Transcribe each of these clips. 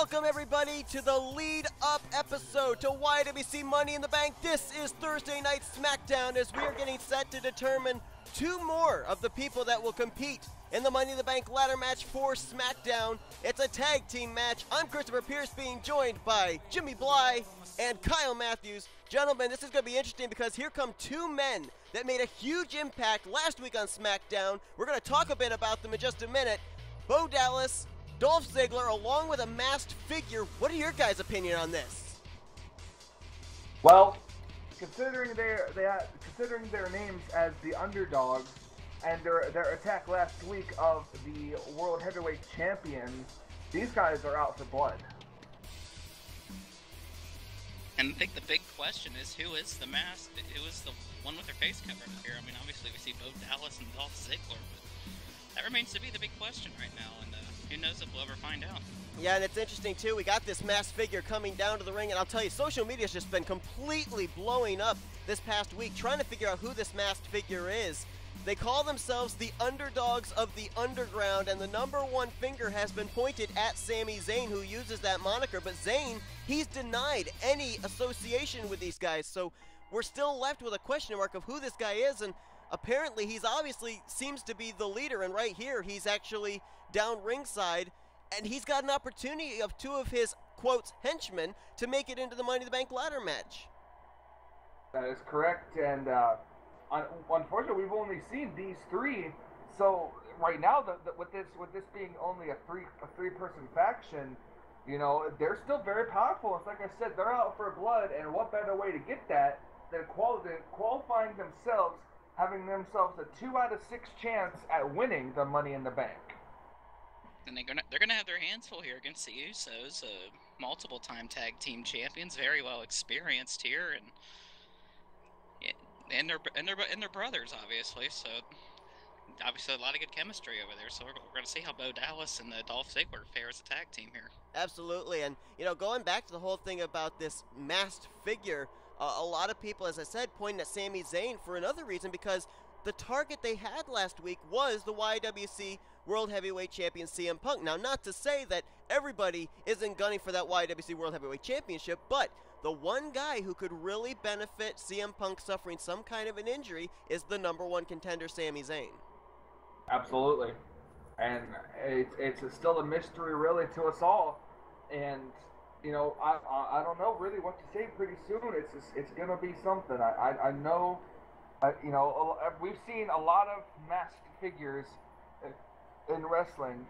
welcome everybody to the lead-up episode to y.W.c Money in the Bank. This is Thursday Night Smackdown as we are getting set to determine two more of the people that will compete in the Money in the Bank ladder match for Smackdown. It's a tag team match. I'm Christopher Pierce, being joined by Jimmy Bly and Kyle Mathews. Gentlemen, this is going to be interesting because here come two men that made a huge impact last week on Smackdown. We're going to talk a bit about them in just a minute. Bo Dallas, Dolph Ziggler, along with a masked figure. What are your guys' opinion on this? Well, considering their names as the underdogs and their attack last week of the World Heavyweight Champions, these guys are out for blood. And I think the big question is, who is the masked? Who is the one with their face covered here? I mean, obviously we see Bo Dallas and Dolph Ziggler, but that remains to be the big question right now, and who knows if we'll ever find out. Yeah, and it's interesting, too. We got this masked figure coming down to the ring, and I'll tell you, social media's just been completely blowing up this past week, trying to figure out who this masked figure is. They call themselves the underdogs of the underground, and the number one finger has been pointed at Sami Zayn, who uses that moniker. But Zayn, he's denied any association with these guys, so we're still left with a question mark of who this guy is, and apparently he's obviously seems to be the leader, and right here he's actually down ringside, and he's got an opportunity of two of his, quotes, henchmen to make it into the Money in the Bank ladder match. That is correct, and unfortunately, we've only seen these three. So right now, with this being only a three-person faction, you know, they're still very powerful. It's like I said, they're out for blood, and what better way to get that than qualifying themselves, having themselves a 2 out of 6 chance at winning the Money in the Bank. And they're gonna have their hands full here against the Usos, multiple-time tag team champions, very well experienced here, and their brothers, obviously. So obviously a lot of good chemistry over there. So we're going to see how Bo Dallas and Dolph Ziggler fare as a tag team here. Absolutely, and you know, going back to the whole thing about this masked figure, a lot of people, as I said, pointing at Sami Zayn for another reason, because the target they had last week was the y.W.c World Heavyweight Champion CM Punk. Now, not to say that everybody isn't gunning for that y.W.c World Heavyweight Championship, but the one guy who could really benefit CM Punk suffering some kind of an injury is the number one contender, Sami Zayn. Absolutely. And it's still a mystery, really, to us all. And, you know, I don't know really what to say pretty soon. It's going to be something. I know, you know, we've seen a lot of masked figures in wrestling.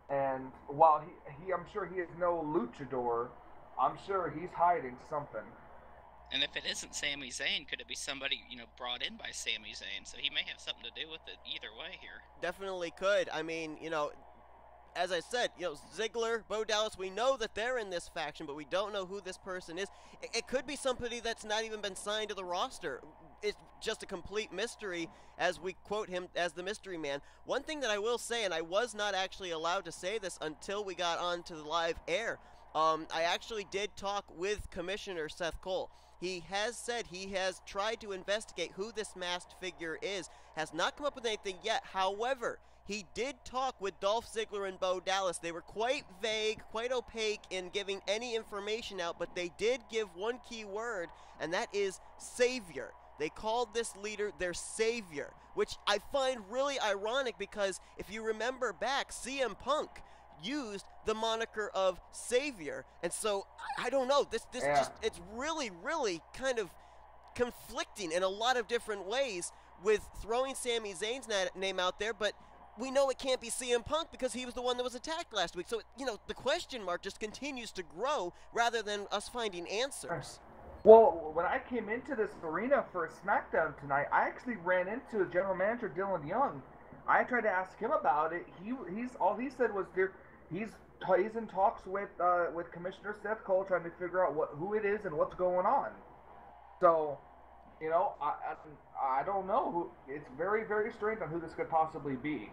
And while I'm sure he is no luchador, I'm sure he's hiding something. And if it isn't Sami Zayn, could it be somebody, you know, brought in by Sami Zayn? So he may have something to do with it either way here. Definitely could. I mean, you know, as I said, you know, Ziggler, Bo Dallas, we know that they're in this faction, but we don't know who this person is. It could be somebody that's not even been signed to the roster. It's just a complete mystery, as we quote him as the mystery man. One thing that I will say, and I was not actually allowed to say this until we got on to the live air, I actually did talk with Commissioner Seth Cole. He has said he has tried to investigate who this masked figure is, has not come up with anything yet. However, he did talk with Dolph Ziggler and Bo Dallas. They were quite vague, quite opaque in giving any information out, but they did give one key word, and that is savior. They called this leader their savior, which I find really ironic because if you remember back, CM Punk used the moniker of savior, and so I don't know, this just, it's really kind of conflicting in a lot of different ways with throwing Sami Zayn's name out there, but we know it can't be CM Punk because he was the one that was attacked last week. So, you know, the question mark just continues to grow rather than us finding answers. Well, when I came into this arena for Smackdown tonight, I actually ran into general manager Dylan Young. I tried to ask him about it. He's all he said was he's in talks with Commissioner Seth Cole, trying to figure out who it is and what's going on. So, you know, I don't know who. It's very strange on who this could possibly be.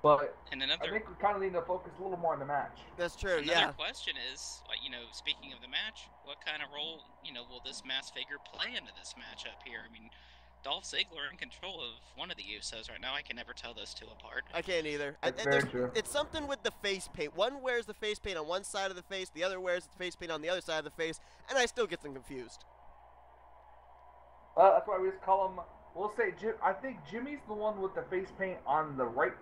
But I think we kind of need to focus a little more on the match. That's true, Another question is, you know, speaking of the match, what kind of role, you know, will this masked figure play into this matchup here? I mean, Dolph Ziggler in control of one of the Usos right now. I can never tell those two apart. I can't either. That's very true. It's something with the face paint. One wears the face paint on one side of the face, the other wears the face paint on the other side of the face, and I still get them confused. That's why we just call him. We'll say I think Jimmy's the one with the face paint on the right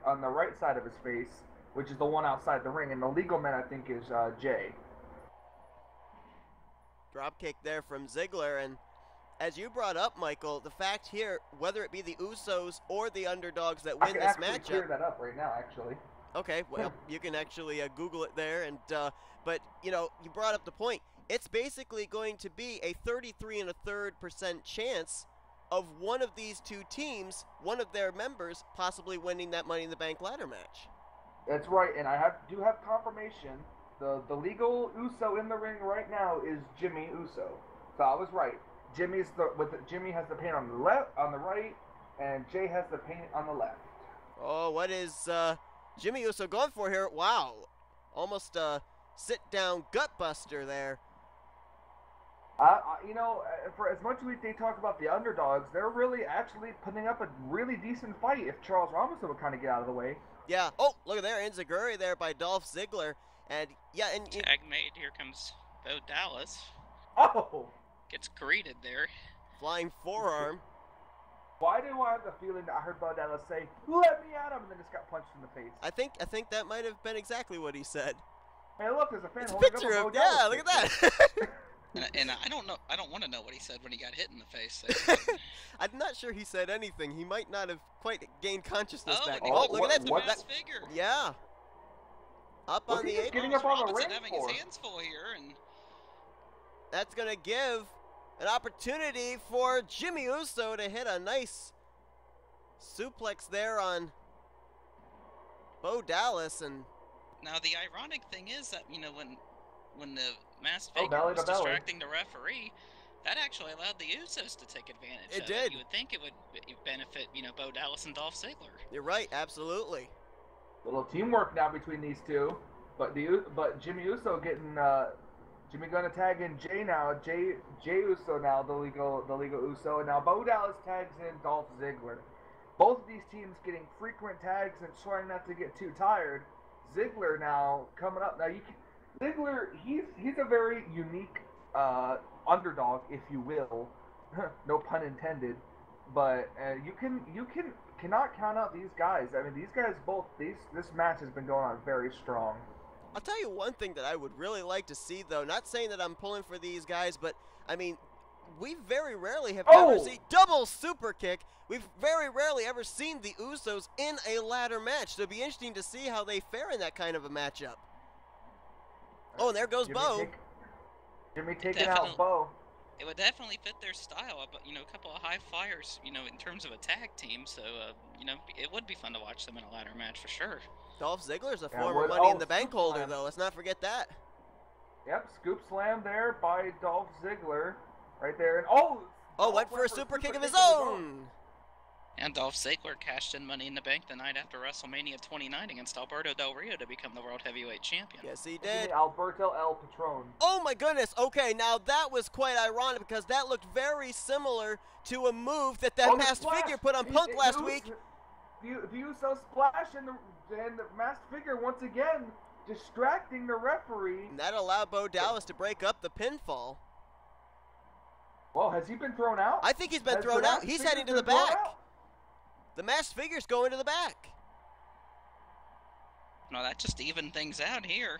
side of his face, which is the one outside the ring, and the legal man I think is Jay. Dropkick there from Ziggler, and as you brought up, Michael, the fact here, whether it be the Usos or the underdogs that win this matchup. I can clear that up right now, actually. Okay, well, you can actually Google it there, and but you know, you brought up the point. It's basically going to be a 33 1/3% chance of one of these two teams, one of their members, possibly winning that Money in the Bank ladder match. That's right, and I do have confirmation. The legal Uso in the ring right now is Jimmy Uso. So I was right. Jimmy has the paint on the left, on the right, and Jay has the paint on the left. Oh, what is Jimmy Uso going for here? Wow, almost a sit-down gut-buster there. You know, for as much as they talk about the underdogs, they're really actually putting up a really decent fight if Charles Robinson would kind of get out of the way. Yeah. Oh, look at there, Enziguri there by Dolph Ziggler, and yeah, and tag made. Here comes Bo Dallas. Oh. Gets greeted there. Flying forearm. Why do I have the feeling that I heard Bo Dallas say, "Let me at him," and then just got punched in the face? I think that might have been exactly what he said. Hey, look, there's a fan it's a holding picture up a of Bo Dallas look at that. And I don't know. I don't want to know what he said when he got hit in the face. I'm not sure he said anything. He might not have quite gained consciousness back. Oh, look at that! Masked figure. Yeah. Up on the apron. Getting up on the ring having his hands full here, and that's gonna give an opportunity for Jimmy Uso to hit a nice suplex there on Bo Dallas. And now the ironic thing is that, you know, when the masked figure was distracting the referee, that actually allowed the Usos to take advantage of it. It did. You would think it would benefit, you know, Bo Dallas and Dolph Ziggler. You're right, absolutely. A little teamwork now between these two, but Jimmy Uso getting Jimmy gonna tag in Jay now. Jay Uso now, the legal Uso, and now Bo Dallas tags in Dolph Ziggler. Both of these teams getting frequent tags and trying not to get too tired. Ziggler now coming up. Now Ziggler, he's a very unique underdog, if you will, no pun intended. But you cannot count out these guys. I mean, these guys this match has been going on very strong. I'll tell you one thing that I would really like to see, though. Not saying that I'm pulling for these guys, but I mean, we very rarely have ever seen double super kick. We've very rarely ever seen the Usos in a ladder match. So it'd be interesting to see how they fare in that kind of a matchup. Oh, and there goes Bo. Jimmy taking out Bo. It would definitely fit their style, but, you know, a couple of high flyers, you know, in terms of a tag team. So, you know, it would be fun to watch them in a ladder match for sure. Dolph Ziggler's a former Money in the Bank holder, though. Let's not forget that. Yep, scoop slam there by Dolph Ziggler, right there, and went for a super kick of his own. And Dolph Ziggler cashed in Money in the Bank the night after WrestleMania 29 against Alberto Del Rio to become the World Heavyweight Champion. Yes, he did. Alberto El Patron. Oh my goodness. Okay, now that was quite ironic because that looked very similar to a move that masked figure put on Punk last week. The Uso splash and the masked figure once again distracting the referee. And that allowed Bo Dallas to break up the pinfall. Well, has he been thrown out? I think he's been thrown out. He's heading to the back. The masked figure's going to the back. No, that just evened things out here.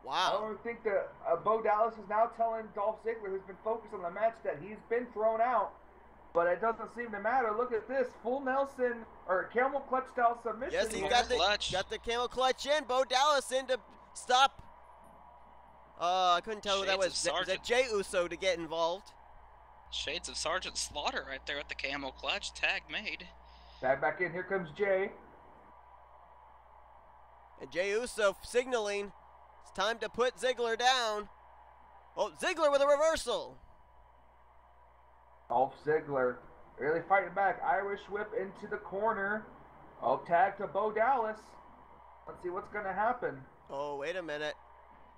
Wow. I don't think that Bo Dallas is now telling Dolph Ziggler, who's been focused on the match, that he's been thrown out. But it doesn't seem to matter. Look at this. Full Nelson, or camel clutch style submission. Yes, he got the camel clutch in. Bo Dallas in to stop. I couldn't tell who that was. Was that Jay Uso to get involved? Shades of Sergeant Slaughter right there at the camel clutch. Tag made. Tag back in. Here comes Jay. And Jay Uso signaling it's time to put Ziggler down. Oh, Ziggler with a reversal. Dolph Ziggler really fighting back. Irish whip into the corner. Oh, tag to Bo Dallas. Let's see what's going to happen. Oh, wait a minute.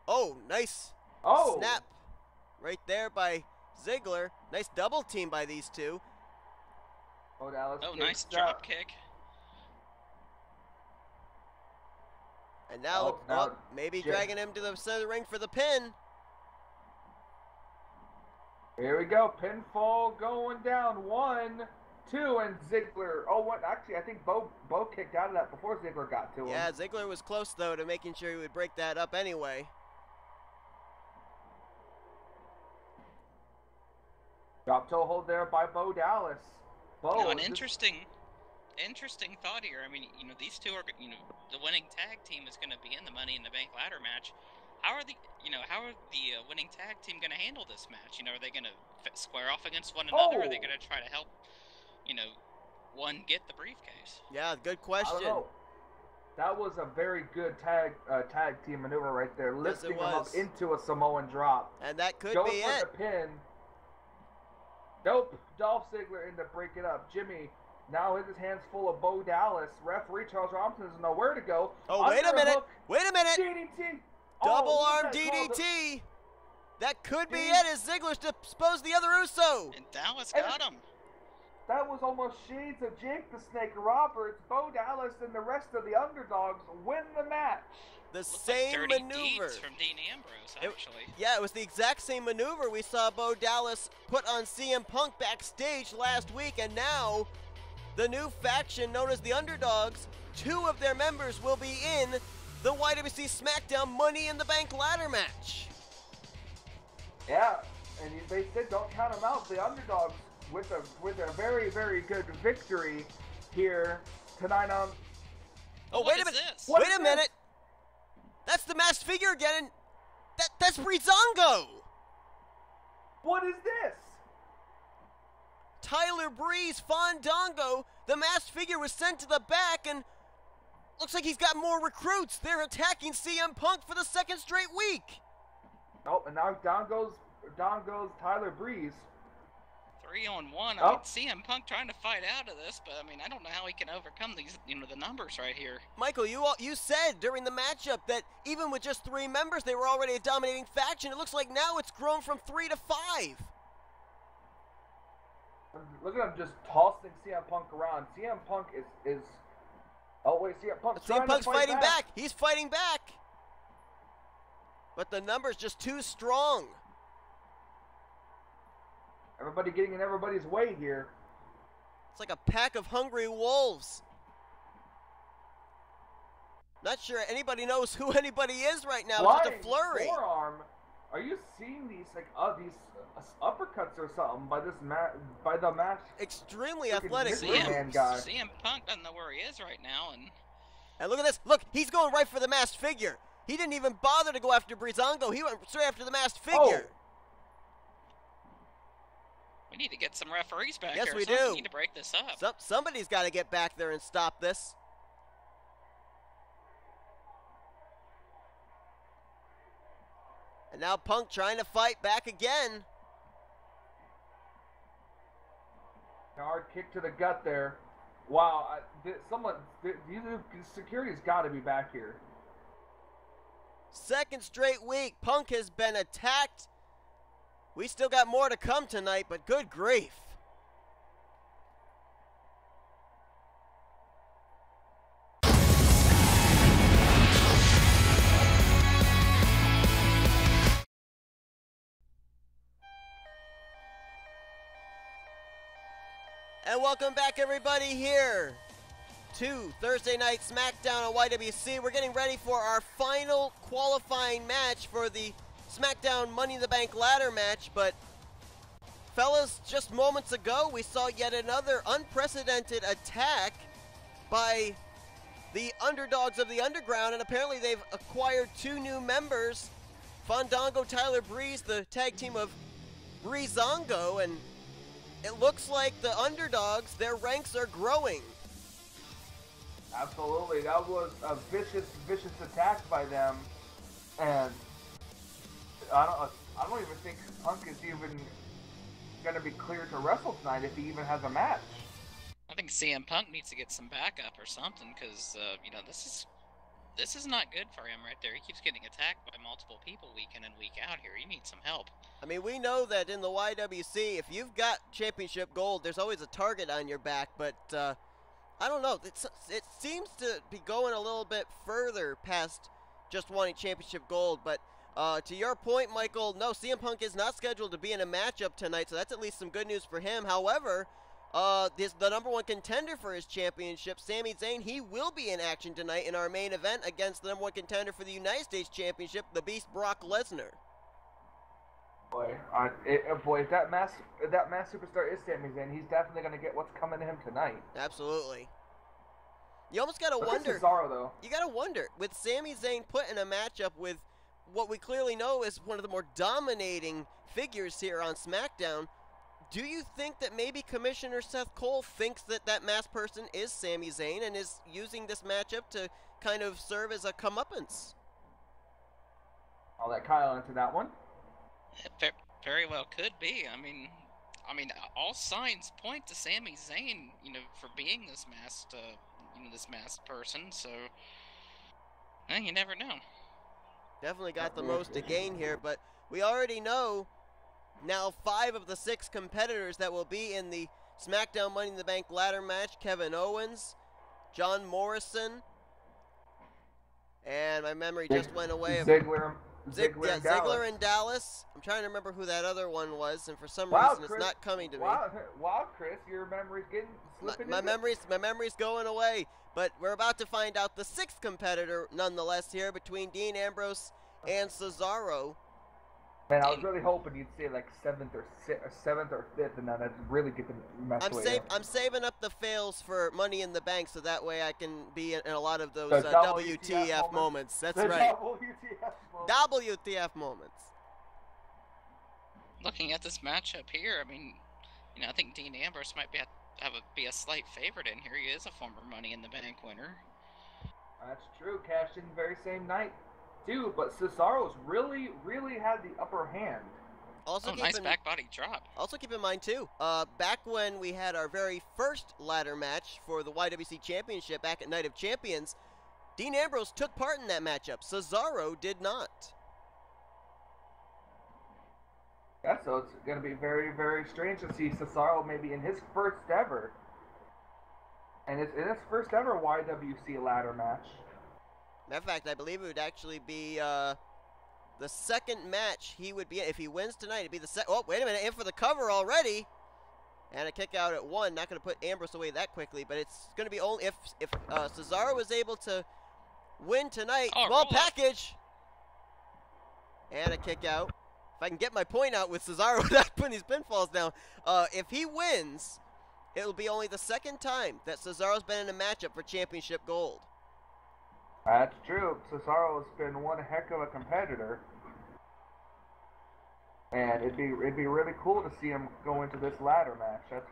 Oh, nice snap right there by Ziggler. Nice double team by these two. Bo Dallas. Oh, nice drop kick. And now, maybe dragging him to the center of the ring for the pin. Here we go. Pinfall going down. 1, 2, and Ziggler. Oh, what? Actually, I think Bo kicked out of that before Ziggler got to him. Yeah, Ziggler was close, though, to making sure he would break that up anyway. Drop toe hold there by Bo Dallas. Bo, An interesting thought here. I mean, these two are, the winning tag team is going to be in the Money in the Bank ladder match. How are the winning tag team going to handle this match? Are they going to square off against one another? Or are they going to try to help, one get the briefcase? Yeah, good question. I don't know. That was a very good tag team maneuver right there, lifting him up into a Samoan drop. And that could Goes be for it. the pin. Nope. Dolph Ziggler in to break it up. Jimmy now has his hands full of Bo Dallas. Referee Charles Robinson doesn't know where to go. Oh, wait a minute. Wait a minute. DDT. Double arm DDT. That could be it as Ziggler disposed the other Uso. And Dallas got him. That was almost shades of Jake the Snake Roberts. Bo Dallas and the rest of the underdogs win the match. The same like maneuver from Dean Ambrose, actually. It was the exact same maneuver we saw Bo Dallas put on CM Punk backstage last week, and now the new faction known as the Underdogs, 2 of their members will be in the y.W.c Smackdown Money in the Bank ladder match. Yeah, and they said don't count them out. The Underdogs with a very, very good victory here tonight on. Oh, wait a minute! Wait a minute! That's the masked figure again, and that's Breezango! What is this? Tyler Breeze, Fandango, the masked figure was sent to the back, and looks like he's got more recruits. They're attacking CM Punk for the 2nd straight week. Oh, and now down goes Tyler Breeze. 3-on-1. I mean, CM Punk trying to fight out of this, but I mean, I don't know how he can overcome these, the numbers right here. Michael, you said during the matchup that even with just 3 members, they were already a dominating faction. It looks like now it's grown from 3 to 5. Look at him just tossing CM Punk around. CM Punk is. Oh wait, CM Punk's fighting back. He's fighting back. But the number's just too strong. Everybody getting in everybody's way here. It's like a pack of hungry wolves. Not sure anybody knows who anybody is right now. It's just a flurry. Forearm. Are you seeing these these uppercuts or something by the match? Extremely athletic CM Punk doesn't know where he is right now, and look at this. Look, he's going right for the masked figure. He didn't even bother to go after Breezango. He went straight after the masked figure. We need to get some referees back here. Yes, we do. We need to break this up. Somebody's got to get back there and stop this. And now Punk trying to fight back again. Hard kick to the gut there. Wow, security's got to be back here. 2nd straight week, Punk has been attacked. We still got more to come tonight, but good grief. And welcome back, everybody, here to Thursday Night Smackdown on y.W.c. We're getting ready for our final qualifying match for the Smackdown Money in the Bank ladder match. But, fellas, just moments ago, we saw yet another unprecedented attack by the underdogs of the Underground, and apparently they've acquired 2 new members, Fandango, Tyler Breeze, the tag team of Breezango, and it looks like the underdogs, their ranks are growing. Absolutely. That was a vicious attack by them. And I don't even think Punk is even going to be cleared to wrestle tonight if he even has a match. I think CM Punk needs to get some backup or something because, this is not good for him right there. He keeps getting attacked by multiple people week in and week out here. He needs some help. I mean, we know that in the y.W.c, if you've got championship gold, there's always a target on your back, but I don't know. It seems to be going a little bit further past just wanting championship gold, but to your point, Michael, no, CM Punk is not scheduled to be in a matchup tonight, so that's at least some good news for him. However, the number one contender for his championship, Sami Zayn, he will be in action tonight in our main event against the number one contender for the United States Championship, the Beast Brock Lesnar. Boy, if that mass superstar is Sami Zayn, he's definitely going to get what's coming to him tonight. Absolutely. You almost got to wonder. Cesaro, though. You got to wonder, with Sami Zayn put in a matchup with what we clearly know is one of the more dominating figures here on SmackDown, do you think that maybe Commissioner Seth Cole thinks that that masked person is Sami Zayn and is using this matchup to kind of serve as a comeuppance? I'll let Kyle answer that one. It very well could be. I mean, all signs point to Sami Zayn, for being this masked, this masked person. So, you never know. Definitely got the most to gain here, but we already know now 5 of the 6 competitors that will be in the SmackDown Money in the Bank ladder match: Kevin Owens, John Morrison, and my memory just went away. Ziggler and Dallas. I'm trying to remember who that other one was, and for some reason it's not coming to me. Wow, Chris, your memory's slipping. My memory's going away. But we're about to find out the 6th competitor, nonetheless, here between Dean Ambrose and Cesaro. Man, I was really hoping you'd say like 7th or 5th, and then I'd really get the mess away. I'm saving up the fails for Money in the Bank, so that way I can be in a lot of those WTF moments. That's right. WTF moments. Looking at this matchup here, I think Dean Ambrose might be a slight favorite in here. He is a former Money in the Bank winner. That's true. Cashed in the very same night, too. But Cesaro's really had the upper hand. Also, nice back body drop. Also, keep in mind too, back when we had our very first ladder match for the y.W.c Championship back at Night of Champions, Dean Ambrose took part in that matchup. Cesaro did not. Yeah, so it's going to be very, very strange to see Cesaro maybe in his first ever. And it's in his first ever y.W.c ladder match. Matter of fact, I believe it would actually be the second match he would be in. If he wins tonight, it'd be the second. Oh, wait a minute, in for the cover already. And a kick out at 1. Not going to put Ambrose away that quickly, but it's going to be only if Cesaro is able to win tonight. Small package. And a kick out. If I can get my point out with Cesaro without putting these pinfalls down, if he wins, it'll be only the second time that Cesaro's been in a matchup for championship gold. That's true. Cesaro's been one heck of a competitor, and it'd be really cool to see him go into this ladder match. That's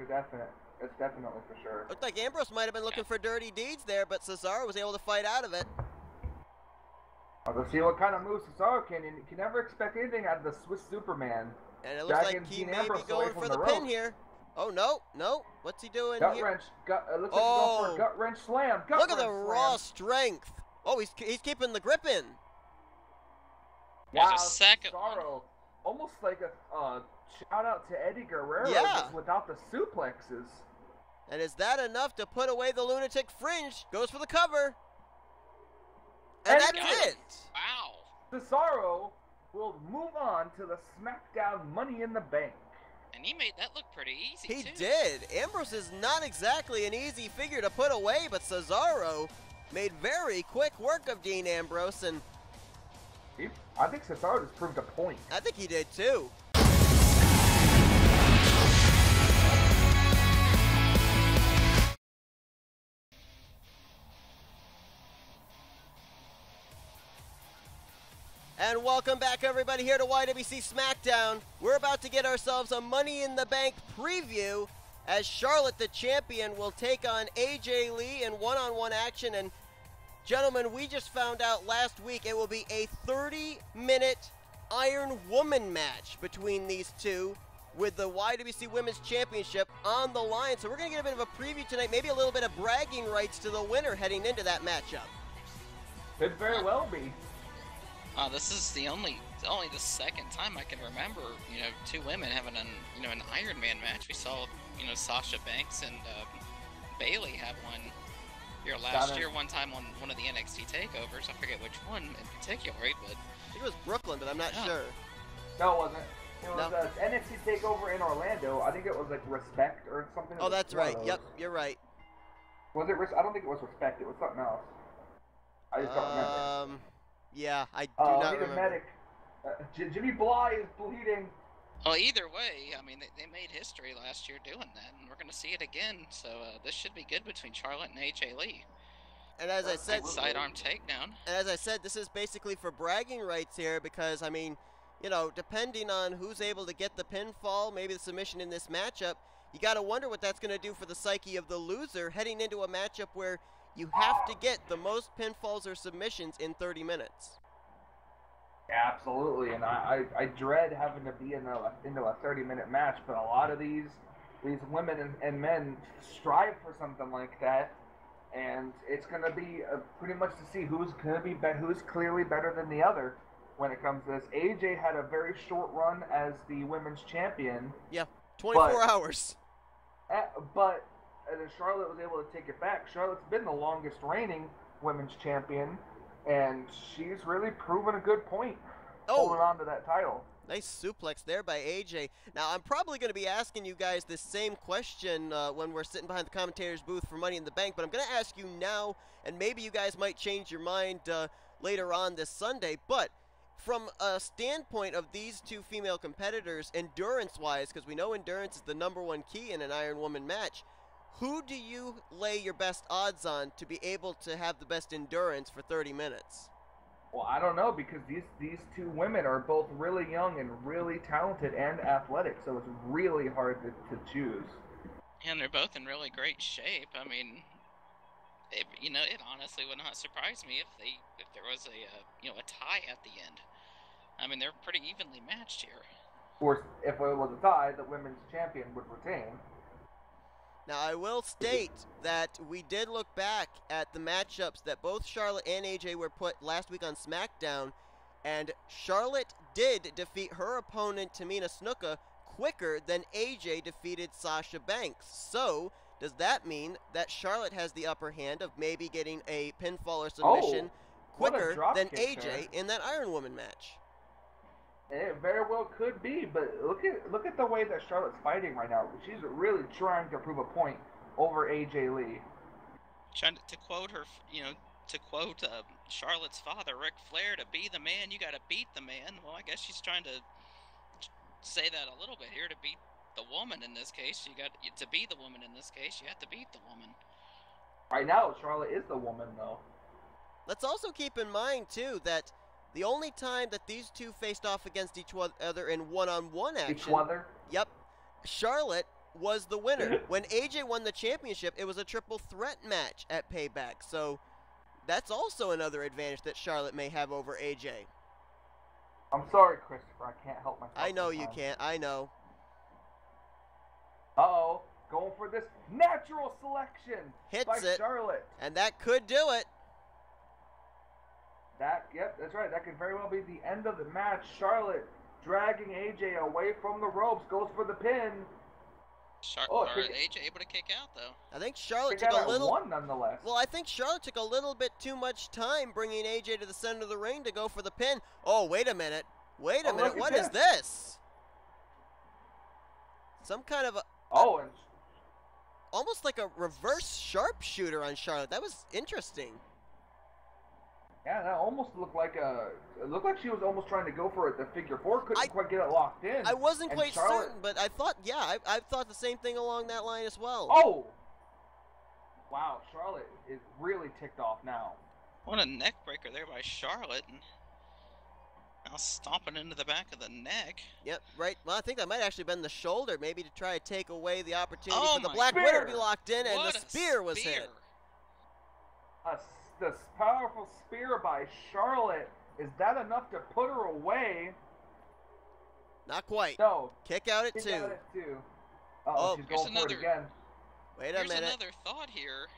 definitely for sure. Looked like Ambrose might have been looking for dirty deeds there, but Cesaro was able to fight out of it. Let's see what kind of moves Cesaro can. You can never expect anything out of the Swiss Superman. And it looks like he may be going for the pin here. Oh, no. What's he doing here? Wrench. Looks like he's going for a gut wrench slam. Look at the raw strength. Oh, he's keeping the grip in. Wow, There's a second Cesaro. Almost like a shout out to Eddie Guerrero, just without the suplexes. And is that enough to put away the lunatic fringe? Goes for the cover. And that's it. Wow. Cesaro will move on to the SmackDown Money in the Bank. And he made that look pretty easy, He did. Ambrose is not exactly an easy figure to put away, but Cesaro made very quick work of Dean Ambrose, and I think Cesaro just proved a point. I think he did too. And welcome back, everybody, here to y.W.c SmackDown. We're about to get ourselves a Money in the Bank preview as Charlotte, the champion, will take on AJ Lee in one-on-one action. And, gentlemen, we just found out last week it will be a 30-minute Iron Woman match between these two with the y.W.c Women's Championship on the line. So we're going to get a bit of a preview tonight, maybe a little bit of bragging rights to the winner heading into that matchup. Could very well be. This is only the second time I can remember, two women having an Iron Man match. We saw, Sasha Banks and Bailey have one here last year. One time on one of the NXT takeovers. I forget which one in particular, but I think it was Brooklyn, but I'm not sure. No, it wasn't. It was NXT takeover in Orlando. I think it was like Respect or something. Oh, that's right. Yep, you're right. Was it? I don't think it was Respect. It was something else. I just don't remember. Yeah, I do not remember. Medic. Jimmy Bly is bleeding. Well, either way, I mean, they made history last year doing that, and we're going to see it again. So this should be good between Charlotte and AJ Lee. And as I said, sidearm takedown. And as I said, this is basically for bragging rights here because, I mean, depending on who's able to get the pinfall, maybe the submission in this matchup, you got to wonder what that's going to do for the psyche of the loser heading into a matchup where you have to get the most pinfalls or submissions in 30 minutes. Absolutely, and I dread having to be into a 30-minute match, but a lot of these women and men strive for something like that, and it's going to be pretty much to see who's clearly better than the other when it comes to this. AJ had a very short run as the women's champion. Yeah, 24 hours. But Charlotte was able to take it back. Charlotte's been the longest reigning women's champion, and she's really proven a good point holding on to that title. Nice suplex there by AJ. Now, I'm probably going to be asking you guys this same question when we're sitting behind the commentator's booth for Money in the Bank, but I'm going to ask you now, and maybe you guys might change your mind later on this Sunday, but from a standpoint of these two female competitors, endurance-wise, because we know endurance is the #1 key in an Iron Woman match, who do you lay your best odds on to be able to have the best endurance for 30 minutes? Well, I don't know, because these two women are both really young and really talented and athletic, so it's really hard to choose. And they're both in really great shape. I mean, it honestly would not surprise me if there was a tie at the end. I mean, they're pretty evenly matched here. Or if it was a tie, the women's champion would retain. Now, I will state that we did look back at the matchups that both Charlotte and AJ were put last week on SmackDown, and Charlotte did defeat her opponent, Tamina Snuka, quicker than AJ defeated Sasha Banks. So, does that mean that Charlotte has the upper hand of maybe getting a pinfall or submission quicker than AJ in that Iron Woman match? It very well could be, but look at the way that Charlotte's fighting right now. She's really trying to prove a point over AJ Lee. Trying to quote her, Charlotte's father, Ric Flair, to be the man, you got to beat the man. Well, I guess she's trying to say that a little bit here. To beat the woman in this case, you have to beat the woman. Right now, Charlotte is the woman, though. Let's also keep in mind too that the only time that these two faced off against each other in one-on-one action... Yep. Charlotte was the winner. When AJ won the championship, it was a triple threat match at Payback. So that's also another advantage that Charlotte may have over AJ. I'm sorry, Christopher. I can't help myself. I know you can't. I know. Uh-oh. Going for this natural selection by Charlotte. And that could do it. Yep, that's right. That could very well be the end of the match. Charlotte dragging AJ away from the ropes, goes for the pin. AJ able to kick out, though. I think Charlotte took a little... one, nonetheless. Well, I think Charlotte took a little bit too much time bringing AJ to the center of the ring to go for the pin. Oh, wait a minute. What is this? Some kind of a... and... almost like a reverse sharpshooter on Charlotte. That was interesting. Yeah, that almost looked like it looked like she was almost trying to go for the figure four. Couldn't quite get it locked in. I wasn't quite certain, but I thought, I thought the same thing along that line as well. Oh! Wow, Charlotte is really ticked off now. What a neck breaker there by Charlotte. And now stomping into the back of the neck. Yep, right. Well, I think that might actually been the shoulder, maybe to try to take away the opportunity for the Black Widow to be locked in, and the spear was hit. This powerful spear by Charlotte. Is that enough to put her away? Not quite. No. Kick out at two. She's going for it again. Wait a minute. Here's another thought here.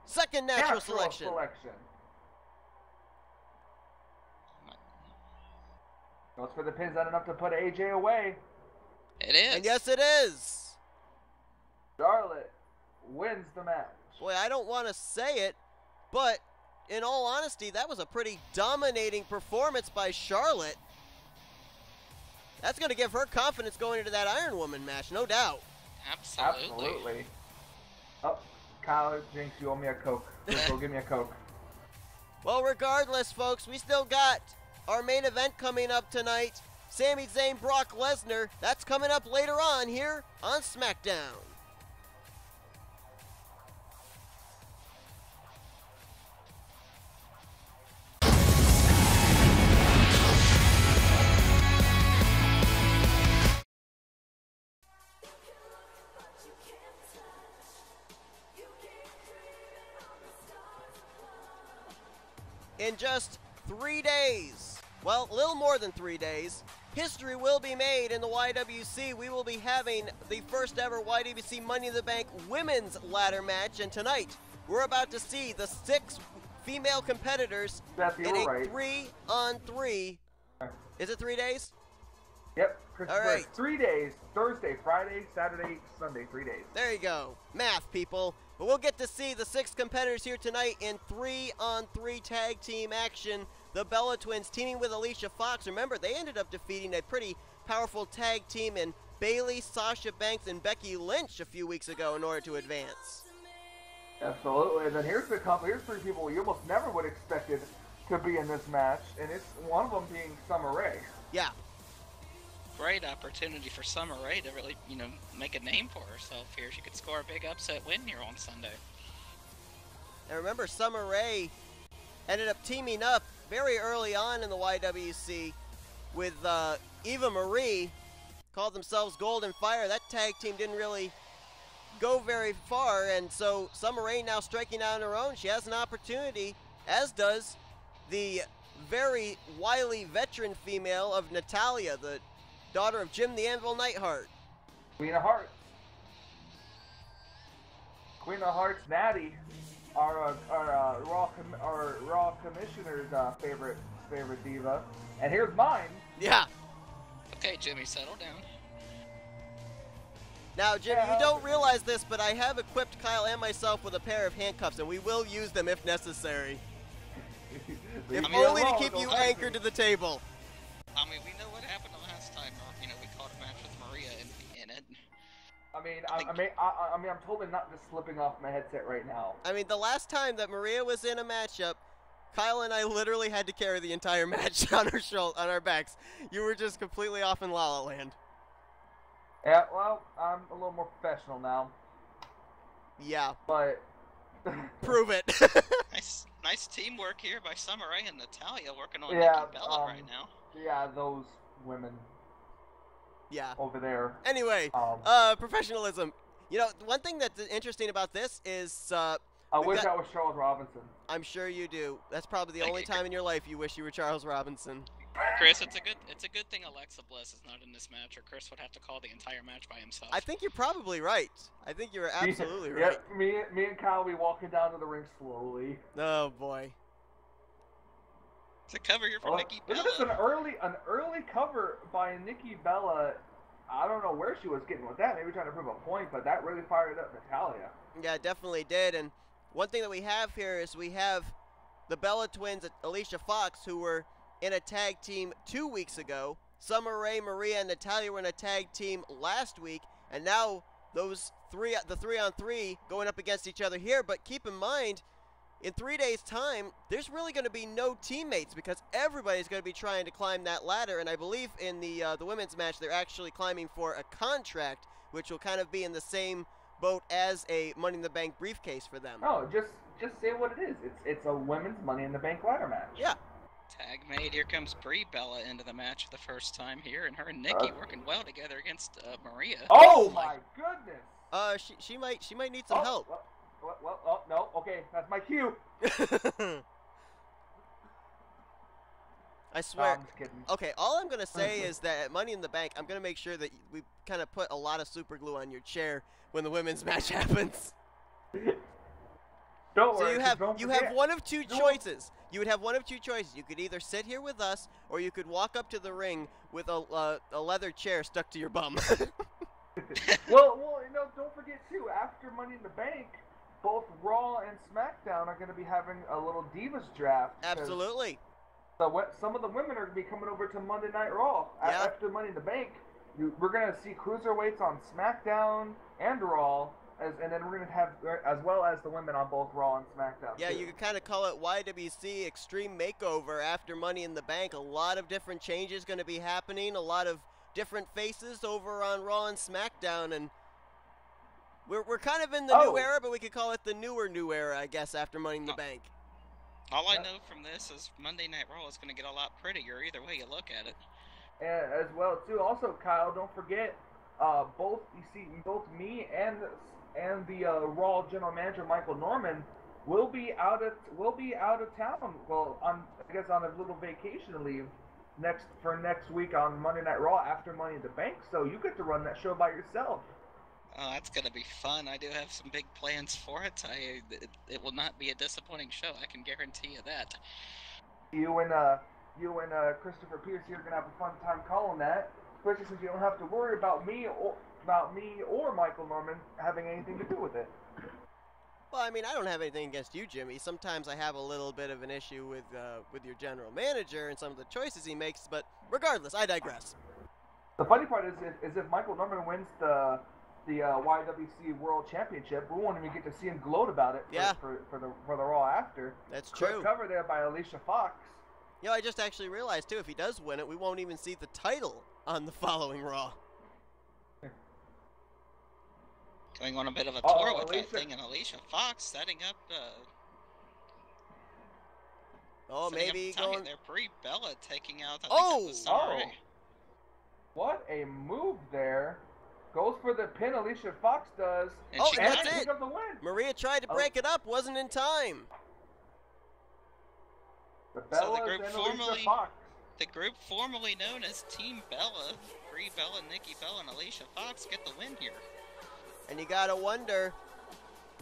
Second natural selection. Goes for the pins, not enough to put AJ away. It is. And yes, it is. Charlotte wins the match. Boy, I don't want to say it, but in all honesty, that was a pretty dominating performance by Charlotte. That's going to give her confidence going into that Iron Woman match, no doubt. Absolutely. Oh, Kyle, Jinx, you owe me a Coke. Go give me a Coke. Well, regardless, folks, we still got our main event coming up tonight. Sami Zayn, Brock Lesnar. That's coming up later on here on Smackdown. In just 3 days, well, a little more than 3 days, history will be made in the y.W.c. We will be having the first ever y.W.c Money in the Bank women's ladder match, and tonight we're about to see the 6 female competitors in a 3-on-3. Is it 3 days? Yep. All right. 3 days. Thursday, Friday, Saturday, Sunday. 3 days. There you go. Math, people. But we'll get to see the 6 competitors here tonight in 3-on-3 tag team action. The Bella Twins teaming with Alicia Fox. Remember, they ended up defeating a pretty powerful tag team in Bayley, Sasha Banks, and Becky Lynch a few weeks ago in order to advance. Absolutely. And then here's 3 people you almost never would expect it to be in this match, and it's one of them being Summer Rae. Yeah. Great opportunity for Summer Rae to really, make a name for herself here. She could score a big upset win here on Sunday. And remember, Summer Rae ended up teaming up very early on in the y.W.c. with Eva Marie, called themselves Golden Fire. That tag team didn't really go very far, and so Summer Rae now striking out on her own. She has an opportunity, as does the very wily veteran female of Natalya, the daughter of Jim the Anvil Neidhart. Queen of Hearts. Queen of Hearts, Natty, our Raw Commissioner's favorite diva. And here's mine. Yeah. Okay, Jimmy, settle down. Now, Jimmy, you don't realize this, but I have equipped Kyle and myself with a pair of handcuffs, and we will use them if necessary. If only to keep you anchored to the table. I mean, we know what happened the last time. We caught a match with Maria in it. I'm totally not just slipping off my headset right now. I mean, the last time that Maria was in a matchup, Kyle and I literally had to carry the entire match on our backs. You were just completely off in La La Land. Yeah, well, I'm a little more professional now. Yeah. But prove it. Nice teamwork here by Summer Rae and Natalya working on Nikki Bella right now. Yeah, those women. Yeah. Over there. Anyway, professionalism. One thing that's interesting about this is I wish I was Charles Robinson. I'm sure you do. That's probably the only time in your life you wish you were Charles Robinson. Chris, it's a good thing Alexa Bliss is not in this match, or Chris would have to call the entire match by himself. I think you're probably right. I think you're absolutely right. Yeah, me and Kyle will be walking down to the ring slowly. Oh boy. It's a cover here for Nikki Bella. This is an early cover by Nikki Bella. I don't know where she was getting with that. Maybe trying to prove a point, but that really fired up Natalya. Yeah, it definitely did. And one thing that we have here is we have the Bella Twins, Alicia Fox, who were in a tag team 2 weeks ago. Summer Rae, Maria, and Natalya were in a tag team last week, and now the 3-on-3 going up against each other here. But keep in mind, in 3 days' time, there's really going to be no teammates because everybody's going to be trying to climb that ladder. And I believe in the women's match, they're actually climbing for a contract, which will kind of be in the same boat as a Money in the Bank briefcase for them. Oh, just say what it is. It's a women's Money in the Bank ladder match. Yeah. Tag made. Here comes Brie Bella into the match for the first time here, and her and Nikki working well together against Maria. Oh my goodness! She might need some help. Well, no. Okay, that's my cue. I swear. I'm just kidding. Okay, all I'm gonna say is that at Money in the Bank, I'm gonna make sure that we kind of put a lot of super glue on your chair when the women's match happens. Don't so worry. you have one of two choices. you would have one of two choices. You could either sit here with us, or you could walk up to the ring with a leather chair stuck to your bum. well, don't forget too. After Money in the Bank, both Raw and SmackDown are going to be having a little Divas draft. Absolutely. So some of the women are going to be coming over to Monday Night Raw. Yeah. After Money in the Bank, we're going to see cruiserweights on SmackDown and Raw, and then we're going to have, as well as the women on both Raw and SmackDown. Yeah, too. you could kind of call it y.W.c Extreme Makeover after Money in the Bank. A lot of different changes going to be happening, a lot of different faces over on Raw and SmackDown, and we're kind of in the new era, but we could call it the new era, I guess, after Money in the Bank. All I know from this is Monday Night Raw is going to get a lot prettier either way you look at it. And as well too. Also, Kyle, don't forget, both me and the Raw general manager Michael Norman will be out of town. Well, I guess on a little vacation leave next week on Monday Night Raw after Money in the Bank. So you get to run that show by yourself. Oh, that's going to be fun. I do have some big plans for it. It will not be a disappointing show. I can guarantee you that. You and Christopher Pierce here are going to have a fun time calling that, especially since you don't have to worry about me or Michael Norman having anything to do with it. Well, I mean, I don't have anything against you, Jimmy. Sometimes I have a little bit of an issue with your general manager and some of the choices he makes, but regardless, I digress. The funny part is if Michael Norman wins the y.W.c World Championship, we won't even get to see him gloat about it for the Raw after. That's true. Cover there by Alicia Fox. You know, I just actually realized, too, if he does win it, we won't even see the title on the following Raw. Going on a bit of a tour with that thing, and Alicia Fox setting up maybe going... They're pre-Bella taking out, I think it was Summer Rae. What a move there. Goes for the pin, Alicia Fox does. And that's it. The win. Maria tried to break it up, wasn't in time. The group formerly known as Team Bella, Brie Bella, Nikki Bella, and Alicia Fox get the win here. And you gotta wonder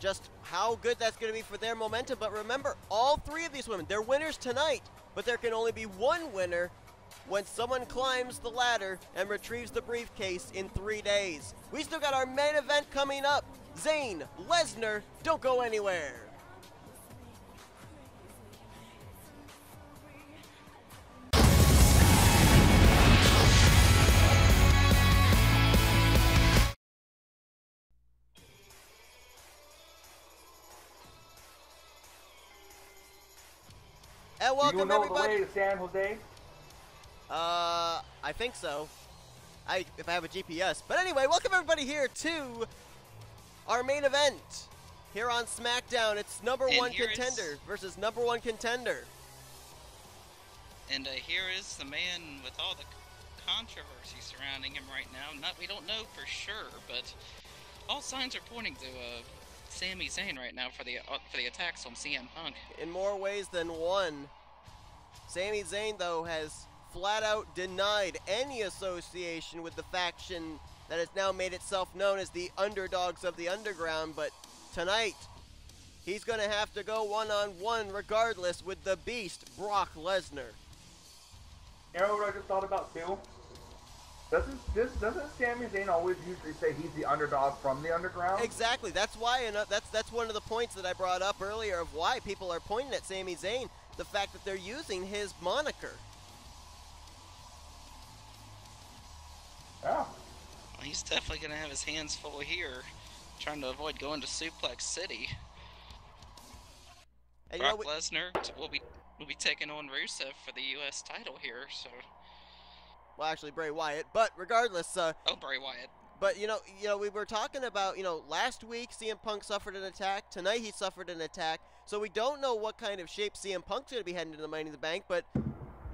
just how good that's gonna be for their momentum. But remember, all three of these women, they're winners tonight, but there can only be one winner when someone climbs the ladder and retrieves the briefcase in 3 days. We still got our main event coming up. Zayn, Lesnar, don't go anywhere. And welcome everybody. The way to San Jose? I think so. If I have a GPS. But anyway, welcome everybody here to our main event here on SmackDown. It's number one contender versus number one contender. And here is the man with all the controversy surrounding him right now. We don't know for sure, but all signs are pointing to Sami Zayn right now for the attacks on CM Punk. In more ways than one. Sami Zayn, though, has flat out denied any association with the faction that has now made itself known as the Underdogs of the Underground, but tonight he's going to have to go one-on-one regardless with the Beast, Brock Lesnar. You know what I just thought about too? Doesn't Sami Zayn always usually say he's the underdog from the underground? Exactly. That's why, and that's one of the points that I brought up earlier of why people are pointing at Sami Zayn, the fact that they're using his moniker. Yeah. Well, he's definitely going to have his hands full here, trying to avoid going to Suplex City. And Brock Lesnar will be taking on Rusev for the U.S. title here, so... Well, actually, Bray Wyatt, but regardless... Bray Wyatt. But, you know, we were talking about, last week CM Punk suffered an attack. Tonight he suffered an attack. So we don't know what kind of shape CM Punk's going to be heading to the Money in the Bank, but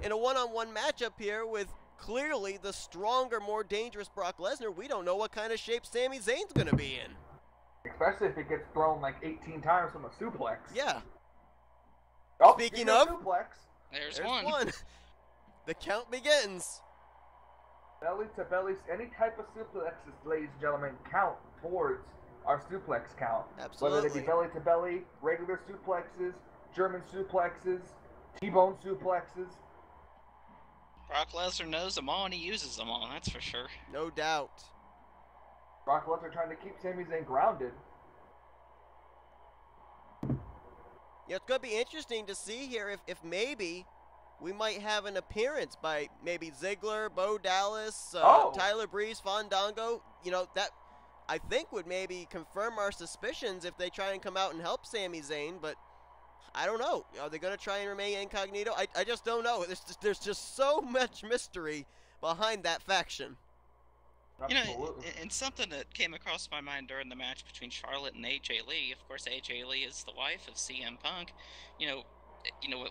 in a one-on-one matchup here with clearly the stronger, more dangerous Brock Lesnar, we don't know what kind of shape Sami Zayn's going to be in. Especially if he gets thrown like 18 times from a suplex. Yeah. Oh, speaking of suplex, there's one. The count begins. Belly to belly, any type of suplexes, ladies and gentlemen, count towards our suplex count. Absolutely. Whether they be belly to belly, regular suplexes, German suplexes, T-bone suplexes. Brock Lesnar knows them all and he uses them all, that's for sure. No doubt. Brock Lesnar trying to keep Sami Zayn grounded. Yeah, it's going to be interesting to see here if maybe we might have an appearance by maybe Ziggler, Bo Dallas, Tyler Breeze, Fandango. You know, that I think would maybe confirm our suspicions if they try and come out and help Sami Zayn, but I don't know. Are they going to try and remain incognito? I just don't know. There's just so much mystery behind that faction. You know, and something that came across my mind during the match between Charlotte and AJ Lee, of course AJ Lee is the wife of CM Punk, you know,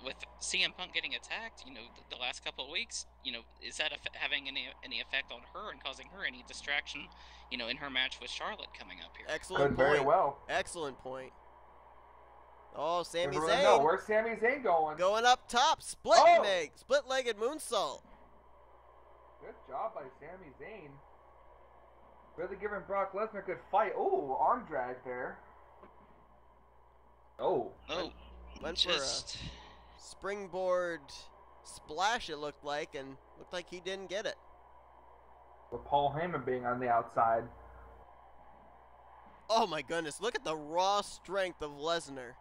with CM Punk getting attacked, you know, the last couple of weeks, you know, is that having any effect on her and causing her any distraction, you know, in her match with Charlotte coming up here? Excellent point. Very well. Excellent point. Oh, Sami Really Zayn. know. Where's Sami Zayn going? Going up top. Split-legged moonsault. Good job by Sami Zayn. Really giving Brock Lesnar a good fight. Oh, arm drag there. Oh. Went for a springboard splash, it looked like, and looked like he didn't get it. With Paul Heyman being on the outside. Oh my goodness, look at the raw strength of Lesnar.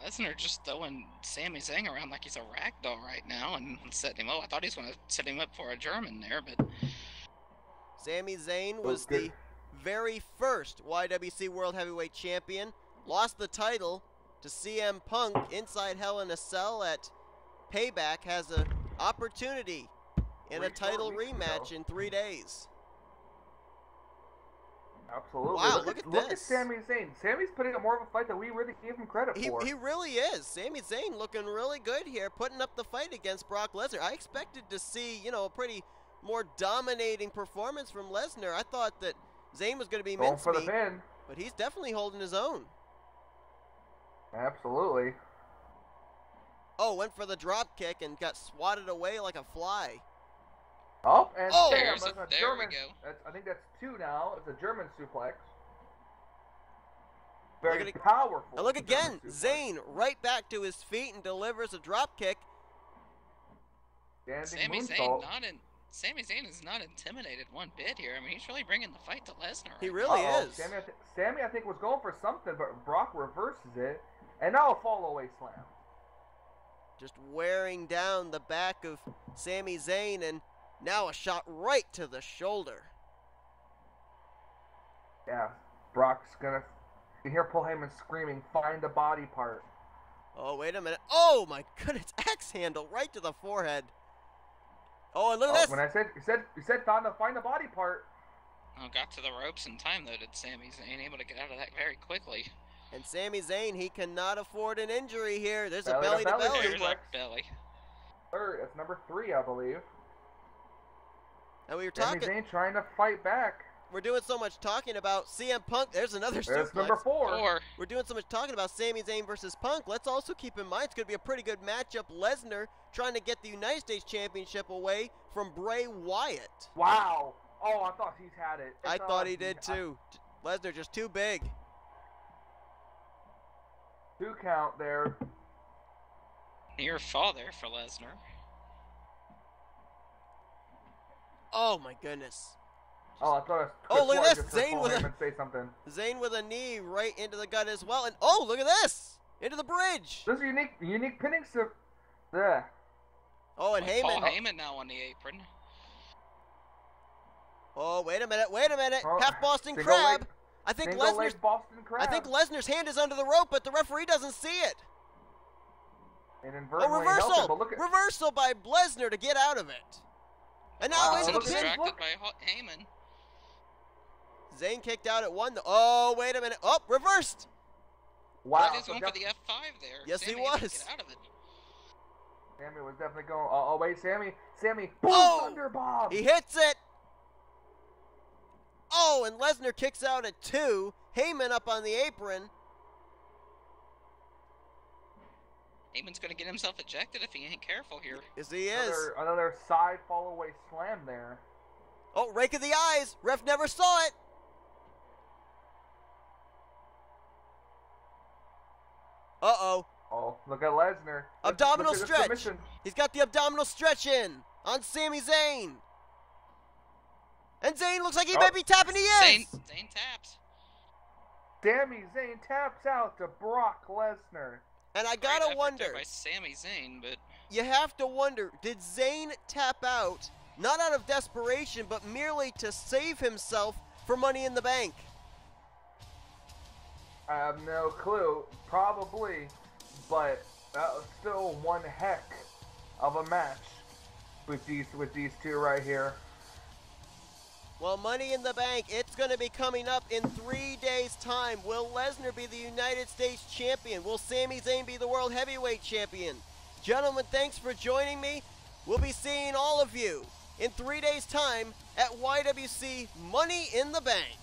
Lesnar just throwing Sami Zayn around like he's a ragdoll right now and setting him up. I thought he was going to set him up for a German there, but... Sami Zayn was the very first y.W.c World Heavyweight Champion. Lost the title to CM Punk inside Hell in a Cell at Payback. Has an opportunity in a title rematch in 3 days. Absolutely. Wow, Look at Sami Zayn. Sami's putting up more of a fight than we really gave him credit for. He really is. Sami Zayn looking really good here, putting up the fight against Brock Lesnar. I expected to see, you know, a pretty more dominating performance from Lesnar. I thought that Zayn was going to be mincemeat, for the pin, but he's definitely holding his own. Absolutely. Oh, went for the drop kick and got swatted away like a fly. Oh, and there German, we go. I think that's 2 now. It's a German suplex. Very powerful. And look again, Zayn right back to his feet and delivers a drop kick. Sami Zayn is not intimidated one bit here. I mean, he's really bringing the fight to Lesnar. He really is. Sami, I think, was going for something, but Brock reverses it. And now a fall-away slam. Just wearing down the back of Sami Zayn, and now a shot right to the shoulder. Yeah, Brock's gonna... You hear Paul Heyman screaming, "Find the body part." Oh, wait a minute. Oh, my goodness. Axe handle right to the forehead. Oh, and look at this. When you said find the body part. Oh, got to the ropes in time, though, did Sami Zayn, able to get out of that very quickly. And Sami Zayn, he cannot afford an injury here. There's a belly to belly. There's a belly. That's number 3, I believe. And we were talking. Sami Zayn trying to fight back. We're doing so much talking about CM Punk. There's another suplex. That's number 4. We're doing so much talking about Sami Zayn versus Punk. Let's also keep in mind it's going to be a pretty good matchup. Lesnar trying to get the United States Championship away from Bray Wyatt. Wow. Oh, I thought he's had it. I thought he did too. Lesnar just too big. 2 count there. Near fall there for Lesnar. Oh my goodness. Oh, I thought. Look at this. Zayn with a knee right into the gut as well, and oh, look at this, into the bridge. This is unique pinning stuff. Yeah. Oh, and Heyman. Paul Heyman now on the apron. Oh, wait a minute. Oh, Half Boston Crab. I think Lesnar's hand is under the rope, but the referee doesn't see it. Reversal by Lesnar to get out of it. And now he's distracted by Heyman. Zayn kicked out at 1. Oh, wait a minute. Oh, reversed. Wow. He's going for the F5 there. Yes, Sami he was. Get out of it. Sami was definitely going. Oh, wait, Sami. Boom, Thunder Bomb. He hits it. Oh, and Lesnar kicks out at 2. Heyman up on the apron. Heyman's going to get himself ejected if he ain't careful here. Yes, he is. Another side fall-away slam there. Oh, rake of the eyes. Ref never saw it. Oh. Look at Lesnar. Abdominal Look at the stretch. submission. He's got the abdominal stretch in on Sami Zayn. And Zayn looks like he might be tapping. He is. Zayn taps. Sami Zayn taps out to Brock Lesnar. And I Great gotta effort wonder. there by Sami Zayn, but You have to wonder, did Zayn tap out, not out of desperation, but merely to save himself for Money in the Bank? I have no clue. Probably. But that was still one heck of a match with these two right here. Well, Money in the Bank, it's going to be coming up in 3 days' time. Will Lesnar be the United States Champion? Will Sami Zayn be the World Heavyweight Champion? Gentlemen, thanks for joining me. We'll be seeing all of you in 3 days' time at y.W.c Money in the Bank.